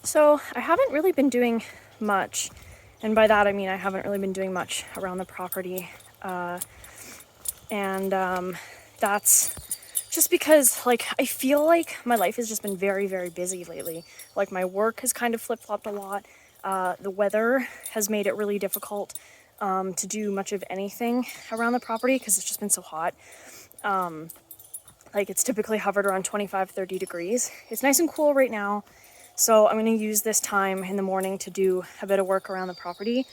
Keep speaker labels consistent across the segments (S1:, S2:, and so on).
S1: So I haven't really been doing much, and by that I mean I haven't really been doing much around the property, and that's just because like I feel like my life has just been very, very busy lately. Like my work has kind of flip-flopped a lot. The weather has made it really difficult to do much of anything around the property because it's just been so hot. Like it's typically hovered around 25-30 degrees. It's nice and cool right now. So I'm going to use this time in the morning to do a bit of work around the property.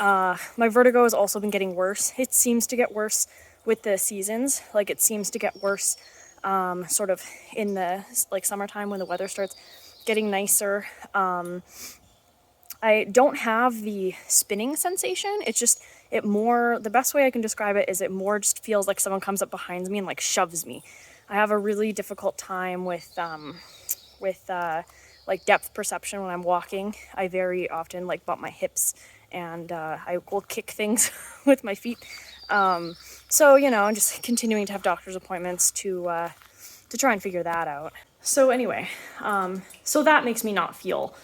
S1: My vertigo has also been getting worse. It seems to get worse with the seasons. Like it seems to get worse sort of in the like summertime when the weather starts getting nicer. I don't have the spinning sensation. It's just, the best way I can describe it is it more just feels like someone comes up behind me and like shoves me. I have a really difficult time with like depth perception when I'm walking. I very often like bump my hips and I will kick things with my feet. So, you know, I'm just continuing to have doctor's appointments to try and figure that out. So anyway, so that makes me not feel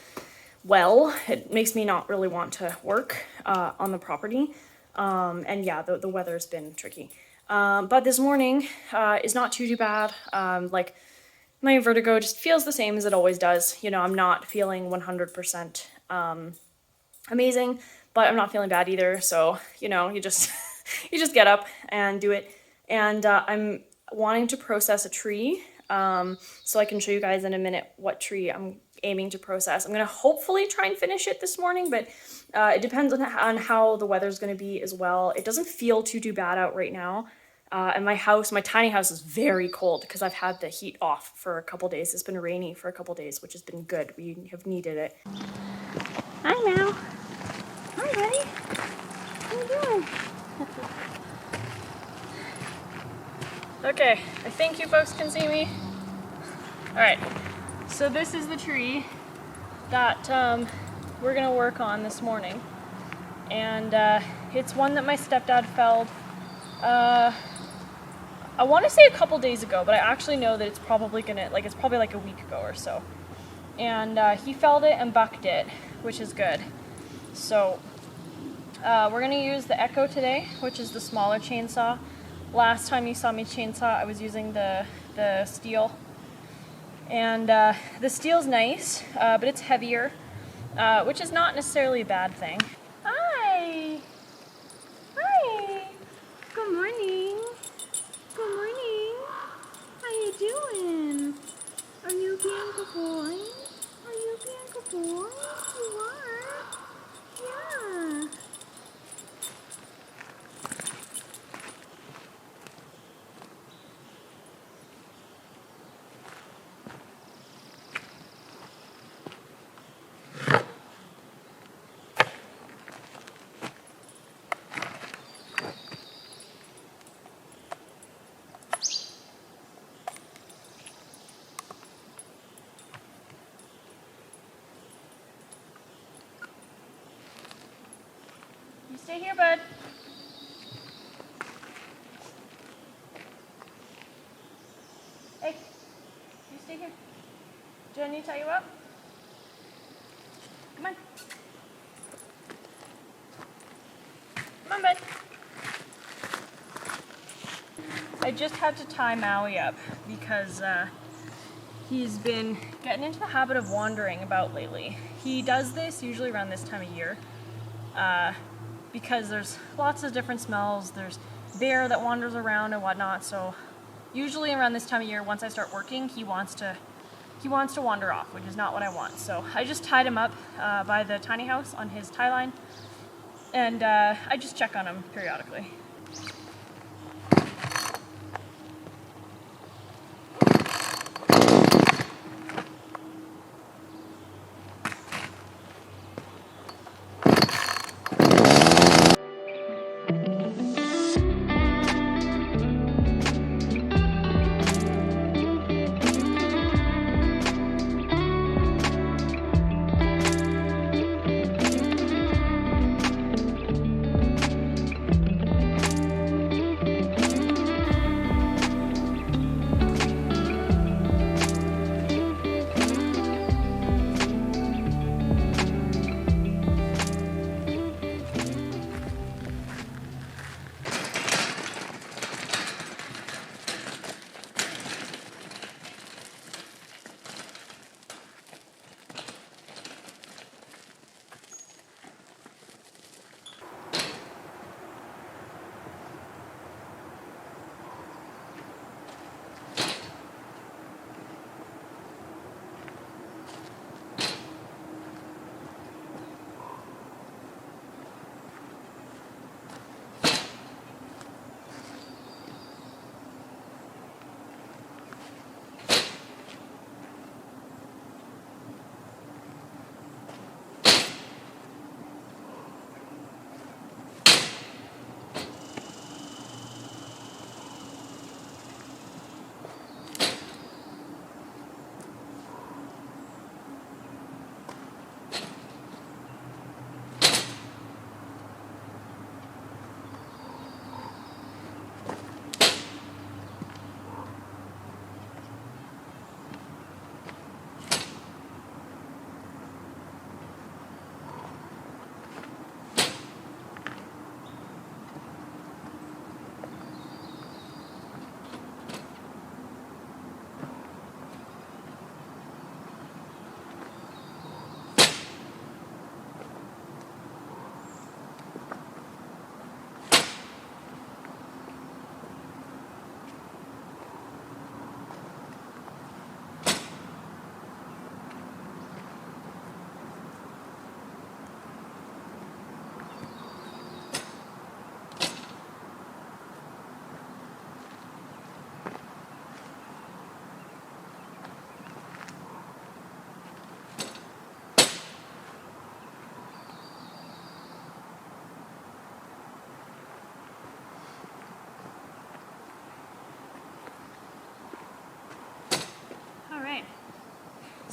S1: well. It makes me not really want to work on the property. And yeah, the weather's been tricky. But this morning is not too bad. Like my vertigo just feels the same as it always does. You know, I'm not feeling 100% amazing, but I'm not feeling bad either. So, you know, you just you just get up and do it. And I'm wanting to process a tree. So I can show you guys in a minute what tree I'm aiming to process. I'm going to hopefully try and finish it this morning, but it depends on how the weather's going to be as well. It doesn't feel too bad out right now. And my tiny house is very cold because I've had the heat off for a couple days. It's been rainy for a couple days, which has been good. We have needed it. Hi, Mal. Hi, buddy. How you doing? Okay, I think you folks can see me. All right, so this is the tree that we're gonna work on this morning. And it's one that my stepdad felled I want to say a couple days ago, but I actually know that it's probably like a week ago or so. And he felled it and bucked it, which is good. So we're going to use the Echo today, which is the smaller chainsaw. Last time you saw me chainsaw, I was using the steel. And the steel's nice, but it's heavier, which is not necessarily a bad thing. Hi! Hi! Good morning! Good morning. How you doing? Are you being good boy? Are you being good boy? You are. Yeah. Stay here, bud. Hey, you stay here. Do I need to tie you up? Come on. Come on, bud. I just had to tie Maui up because he's been getting into the habit of wandering about lately. He does this usually around this time of year. Because there's lots of different smells, there's bear that wanders around and whatnot, so usually around this time of year, once I start working, he wants to wander off, which is not what I want. So I just tied him up by the tiny house on his tie line, and I just check on him periodically.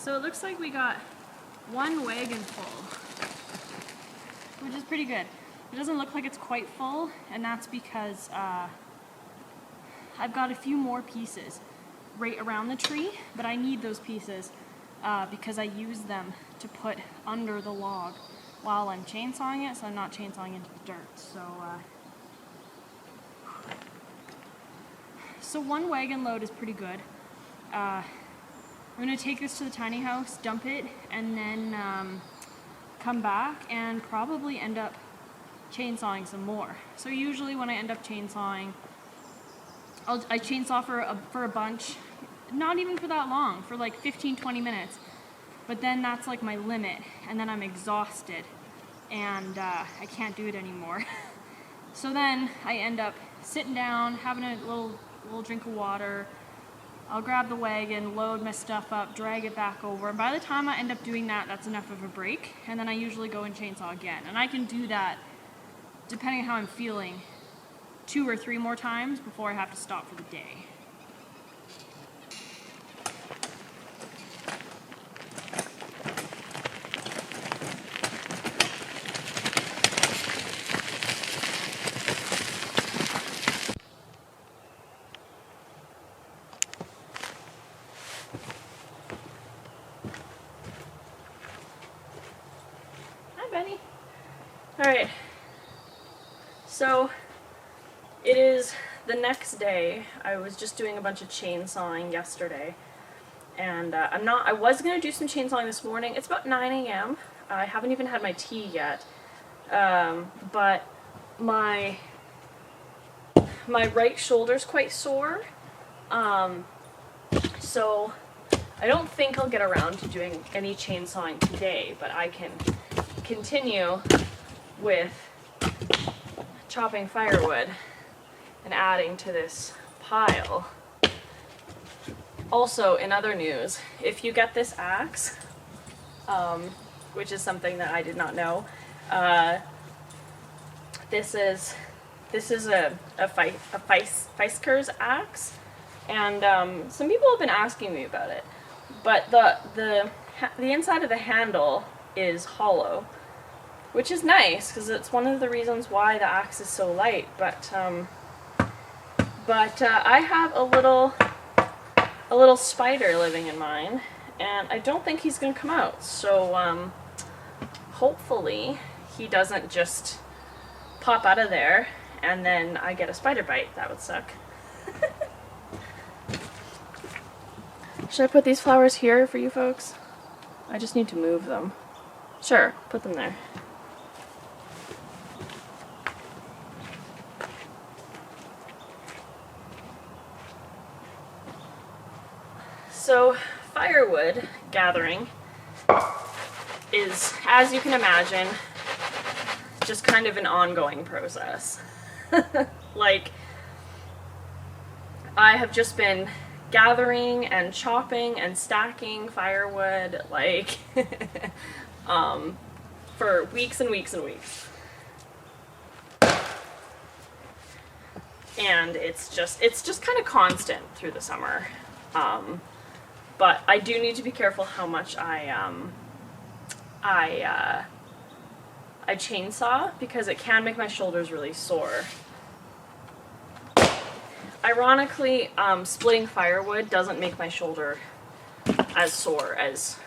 S1: So it looks like we got one wagon full, which is pretty good. It doesn't look like it's quite full, and that's because I've got a few more pieces right around the tree, but I need those pieces because I use them to put under the log while I'm chainsawing it, so I'm not chainsawing into the dirt. So one wagon load is pretty good. I'm going to take this to the tiny house, dump it, and then come back and probably end up chainsawing some more. So usually when I end up chainsawing, I chainsaw for a bunch, not even for that long, for like 15-20 minutes. But then that's like my limit, and then I'm exhausted, and I can't do it anymore. So then I end up sitting down, having a little drink of water. I'll grab the wagon, load my stuff up, drag it back over, and by the time I end up doing that, that's enough of a break, and then I usually go and chainsaw again. And I can do that, depending on how I'm feeling, 2 or 3 more times before I have to stop for the day. Benny. Alright, so it is the next day. I was just doing a bunch of chainsawing yesterday, and I was going to do some chainsawing this morning. It's about 9 a.m. I haven't even had my tea yet, but my right shoulder's quite sore, so I don't think I'll get around to doing any chainsawing today, but I can continue with chopping firewood and adding to this pile. Also, in other news, if you get this axe, which is something that I did not know, this is a Feisker's axe, and some people have been asking me about it, but the inside of the handle is hollow, which is nice because it's one of the reasons why the axe is so light. But I have a little spider living in mine, and I don't think he's gonna come out. So hopefully he doesn't just pop out of there and then I get a spider bite. That would suck. Should I put these flowers here for you folks? I just need to move them. Sure, put them there. So, firewood gathering is, as you can imagine, just kind of an ongoing process. Like, I have just been gathering and chopping and stacking firewood, like, for weeks and weeks and weeks. And it's just kind of constant through the summer. But I do need to be careful how much I chainsaw, because it can make my shoulders really sore. Ironically, splitting firewood doesn't make my shoulder as sore as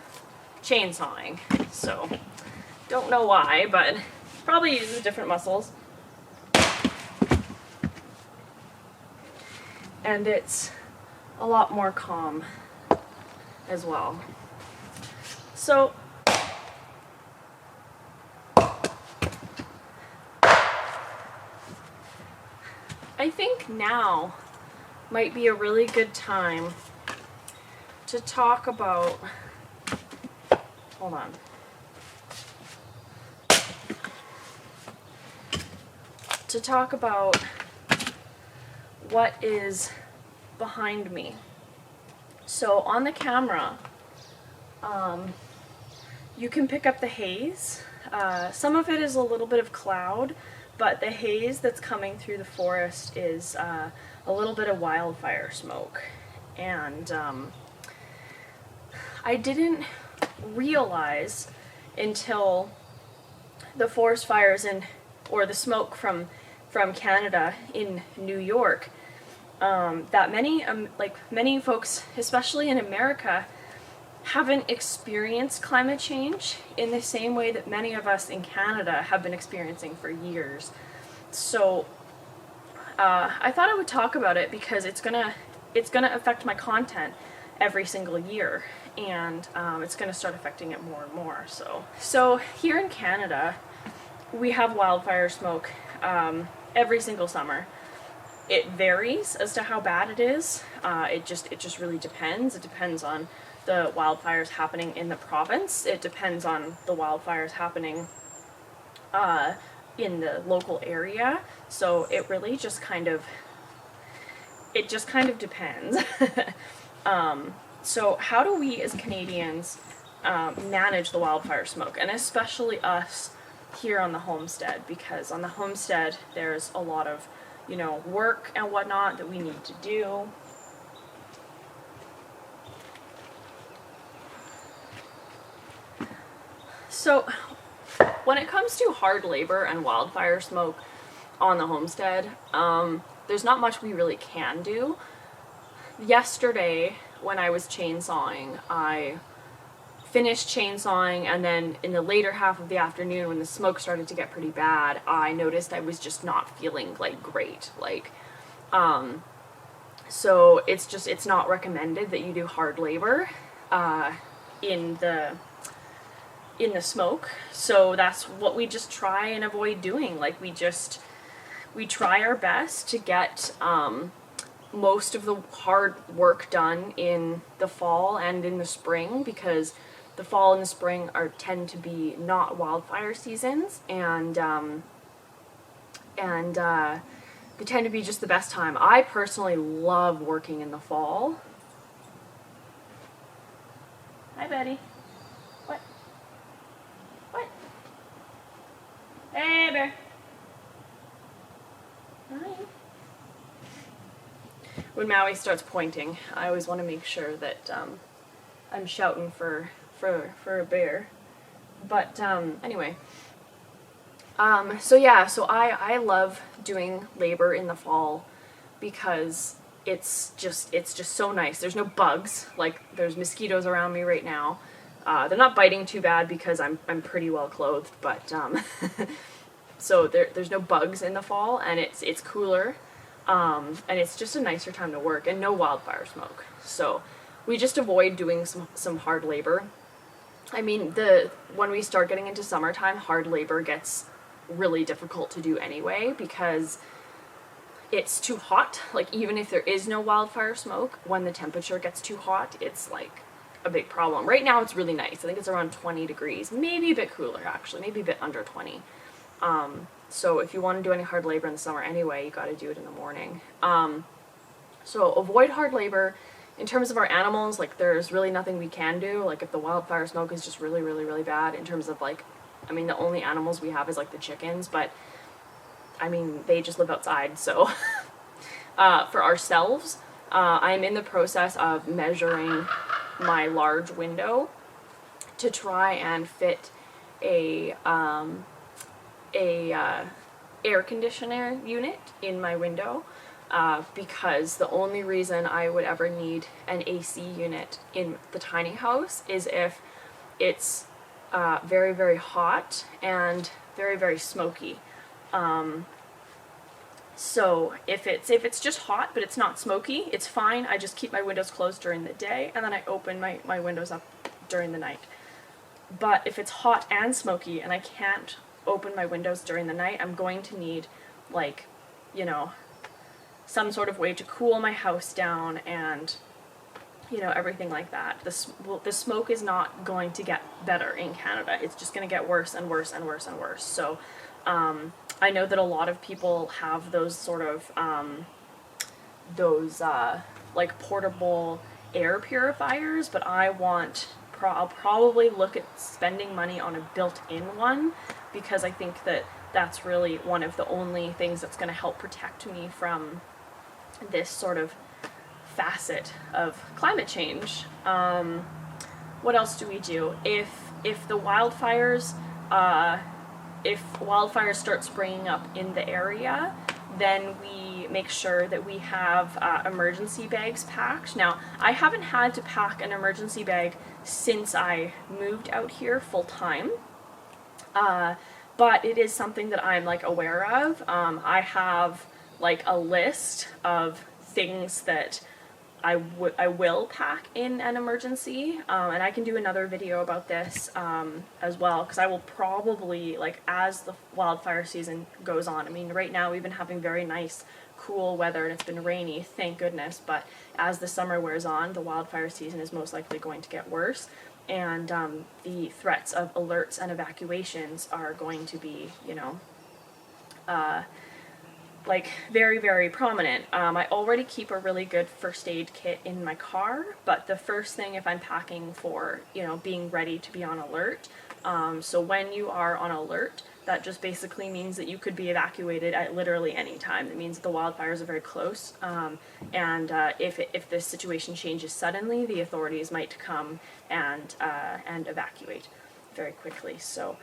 S1: chainsawing, so don't know why, but probably uses different muscles. And it's a lot more calm as well. So I think now might be a really good time to talk about, hold on. To talk about what is behind me. So on the camera, you can pick up the haze. Some of it is a little bit of cloud, but the haze that's coming through the forest is a little bit of wildfire smoke. And I didn't realize until the forest fires or the smoke from Canada in New York, that many folks, especially in America, haven't experienced climate change in the same way that many of us in Canada have been experiencing for years. So I thought I would talk about it because it's gonna affect my content every single year, and it's gonna start affecting it more and more. So here in Canada, we have wildfire smoke every single summer. It varies as to how bad it is. It just really depends. It depends on the wildfires happening in the province. It depends on the wildfires happening in the local area. So it really just kind of depends. So how do we as Canadians manage the wildfire smoke, and especially us here on the homestead? Because on the homestead there's a lot of, you know, work and whatnot that we need to do. So when it comes to hard labor and wildfire smoke on the homestead, there's not much we really can do. Yesterday when I was chainsawing, I finished chainsawing, and then in the later half of the afternoon when the smoke started to get pretty bad, I noticed I was just not feeling like great. So it's not recommended that you do hard labor in the smoke. So that's what we just try and avoid doing. Like we try our best to get most of the hard work done in the fall and in the spring, because the fall and the spring tend to be not wildfire seasons, and they tend to be just the best time. I personally love working in the fall. Hi, Betty. What? What? Hey, bear. Hi. When Maui starts pointing, I always want to make sure that I'm shouting for a bear. But anyway, so I love doing labor in the fall because it's just so nice. There's no bugs. Like, there's mosquitoes around me right now. They're not biting too bad because I'm pretty well clothed, but so there's no bugs in the fall, and it's cooler, and it's just a nicer time to work, and no wildfire smoke. So we just avoid doing some hard labor. I mean, when we start getting into summertime, hard labor gets really difficult to do anyway because it's too hot. Like, even if there is no wildfire smoke, when the temperature gets too hot, it's like a big problem. Right now it's really nice. I think it's around 20 degrees, maybe a bit cooler actually, maybe a bit under 20. So if you want to do any hard labor in the summer anyway, you got to do it in the morning. So avoid hard labor. In terms of our animals, like, there's really nothing we can do. Like, if the wildfire smoke is just really, really, really bad, in terms of, like, I mean, the only animals we have is, like, the chickens, but, I mean, they just live outside, so. For ourselves, I'm in the process of measuring my large window to try and fit a air conditioner unit in my window. Because the only reason I would ever need an AC unit in the tiny house is if it's very, very hot and very, very smoky. So if it's just hot but it's not smoky, it's fine. I just keep my windows closed during the day, and then I open my windows up during the night. But if it's hot and smoky and I can't open my windows during the night, I'm going to need, like, you know, some sort of way to cool my house down, and, you know, everything like that. The smoke is not going to get better in Canada. It's just going to get worse and worse and worse and worse. So I know that a lot of people have those sort of like portable air purifiers, but I'll probably look at spending money on a built-in one, because I think that that's really one of the only things that's going to help protect me from this sort of facet of climate change. what else do we do? If the wildfires, if wildfires start springing up in the area, then we make sure that we have emergency bags packed. Now, I haven't had to pack an emergency bag since I moved out here full time, but it is something that I'm like aware of. I have like a list of things that I will pack in an emergency, and I can do another video about this as well, because I will probably, like, as the wildfire season goes on, I mean, right now we've been having very nice cool weather and it's been rainy, thank goodness, but as the summer wears on, the wildfire season is most likely going to get worse, and the threats of alerts and evacuations are going to be, you know, like very, very prominent. I already keep a really good first aid kit in my car, but the first thing if I'm packing for, you know, being ready to be on alert, so when you are on alert, that just basically means that you could be evacuated at literally any time. It means that the wildfires are very close, and if the situation changes suddenly, the authorities might come and evacuate very quickly. So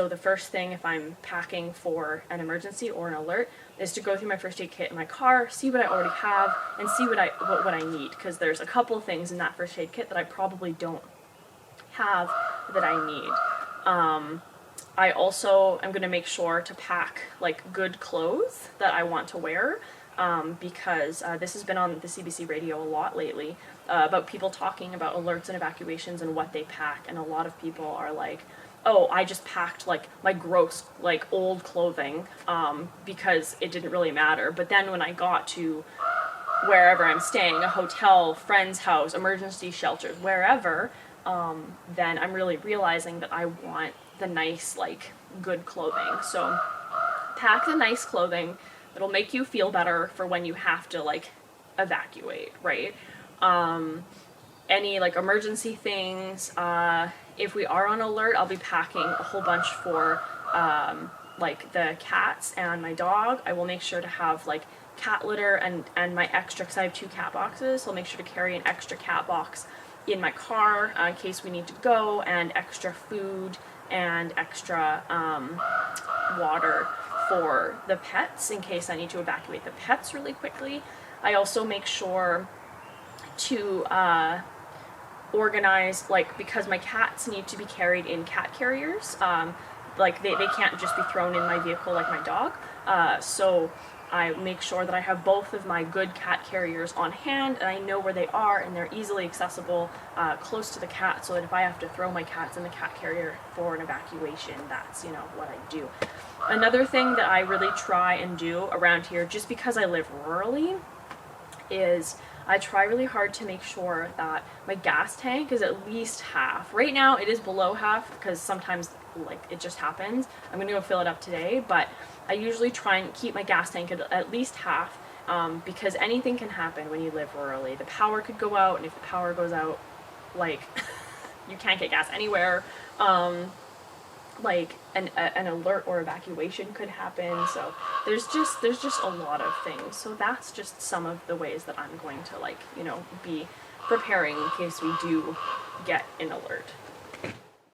S1: the first thing if I'm packing for an emergency or an alert is to go through my first aid kit in my car, see what I already have, and see what I need, because there's a couple things in that first aid kit that I probably don't have that I need. I also am going to make sure to pack like good clothes that I want to wear, because this has been on the CBC radio a lot lately, about people talking about alerts and evacuations and what they pack, and a lot of people are like, oh, I just packed like my gross, like old clothing, because it didn't really matter. But then when I got to wherever I'm staying, a hotel, friend's house, emergency shelters, wherever, then I'm really realizing that I want the nice, like, good clothing. So pack the nice clothing that'll make you feel better for when you have to, like, evacuate, right? Any, like, emergency things. If we are on alert, I'll be packing a whole bunch for, like, the cats and my dog. I will make sure to have, like, cat litter and my extra, because I have 2 cat boxes, so I'll make sure to carry an extra cat box in my car in case we need to go, and extra food and extra water for the pets in case I need to evacuate the pets really quickly. I also make sure to organize, like, because my cats need to be carried in cat carriers, like they can't just be thrown in my vehicle like my dog, so I make sure that I have both of my good cat carriers on hand, and I know where they are, and they're easily accessible, close to the cat, so that if I have to throw my cats in the cat carrier for an evacuation, that's, you know, what I do. Another thing that I really try and do around here, just because I live rurally, is I try really hard to make sure that my gas tank is at least half. Right now it is below half because sometimes, like, it just happens. I'm gonna go fill it up today, but I usually try and keep my gas tank at least half, because anything can happen when you live rurally. The power could go out, and if the power goes out, like, you can't get gas anywhere. Like an alert or evacuation could happen, so there's just a lot of things. So that's just some of the ways that I'm going to, like, you know, be preparing in case we do get an alert.